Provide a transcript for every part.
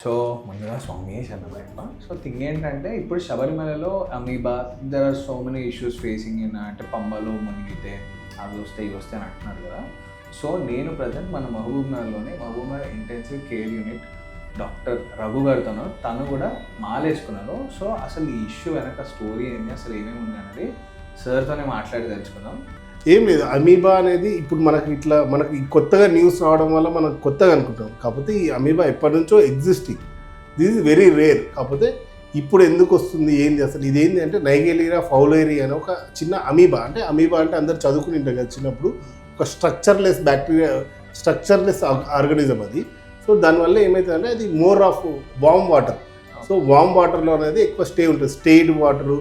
So ముందుగా స్వామి శరణమయ్యప్ప. So thing ఏంటంటే ఇప్పుడు శబరిమలలో amoeba there are so many issues facing in అంటే పంబలో మునిగితే అవి వస్తే ఇవి వస్తే అని అంటున్నారు కదా. సో నేను ప్రజెంట్ మన మహబూబ్నగర్లోనే Mahabubnagar intensive care unit doctor Raghu గారితోనూ తను కూడా మాలేసుకున్నారు. సో అసలు ఈ ఇష్యూ వెనక స్టోరీ ఏంటి, అసలు ఏమేమి ఉంది అనేది సార్తోనే మాట్లాడి తెలుసుకుందాం. ఏం లేదు, అమీబా అనేది ఇప్పుడు మనకి కొత్తగా న్యూస్ రావడం వల్ల మనం కొత్తగా అనుకుంటాం. కాకపోతే ఈ అమీబా ఎప్పటి నుంచో existing, this is very rare. కాకపోతే ఇప్పుడు ఎందుకు వస్తుంది ఏంది అసలు ఇదేంటి అంటే నైగేరియా ఫౌలేరి అనే ఒక చిన్న అమీబా. అంటే అమీబా అంటే అందరు చదువుకుని ఉంటారు కదా చిన్నప్పుడు, ఒక స్ట్రక్చర్లెస్ బ్యాక్టీరియా, స్ట్రక్చర్లెస్ ఆర్గానిజం అది. సో దానివల్ల ఏమవుతుందంటే అది more of warm water. So warm వాటర్లో అనేది ఎక్కువ స్టే ఉంటుంది. స్టేడ్ వాటరు,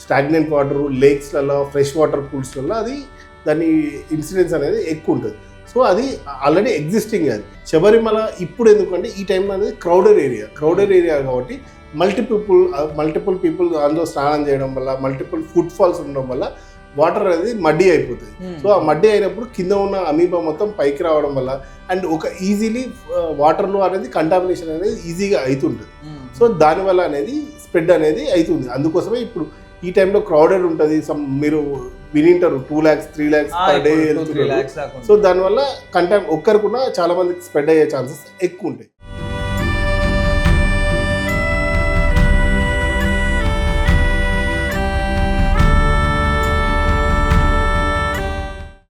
స్టాగ్నెంట్ వాటరు, లేక్స్లలో, ఫ్రెష్ వాటర్ పూల్స్లలో అది దాని ఇన్సిడెన్స్ అనేది ఎక్కువ ఉంటుంది. సో అది ఆల్రెడీ ఎగ్జిస్టింగ్. అది శబరిమల ఇప్పుడు ఎందుకంటే ఈ టైంలో అనేది క్రౌడెడ్ ఏరియా కాబట్టి మల్టిపుల్ పీపుల్ అందులో స్నానం చేయడం వల్ల, మల్టిపుల్ ఫుడ్ ఫాల్స్ ఉండడం వల్ల వాటర్ అనేది మడ్డీ అయిపోతుంది. సో ఆ మడ్డీ అయినప్పుడు కింద ఉన్న అమీబా మొత్తం పైకి రావడం వల్ల అండ్ ఒక ఈజీలీ వాటర్లో అనేది కంటామినేషన్ అనేది ఈజీగా అవుతుంటుంది. సో దానివల్ల అనేది స్ప్రెడ్ అనేది అవుతుంది. అందుకోసమే ఇప్పుడు ఈ టైంలో క్రౌడెడ్ ఉంటుంది. మీరు వినింటారు 2 lakhs 3 lakhs per day. So దానివల్ల ఒక్కరికున్నా చాలా మందికి స్ప్రెడ్ అయ్యే ఛాన్సెస్ ఎక్కువ ఉంటాయి.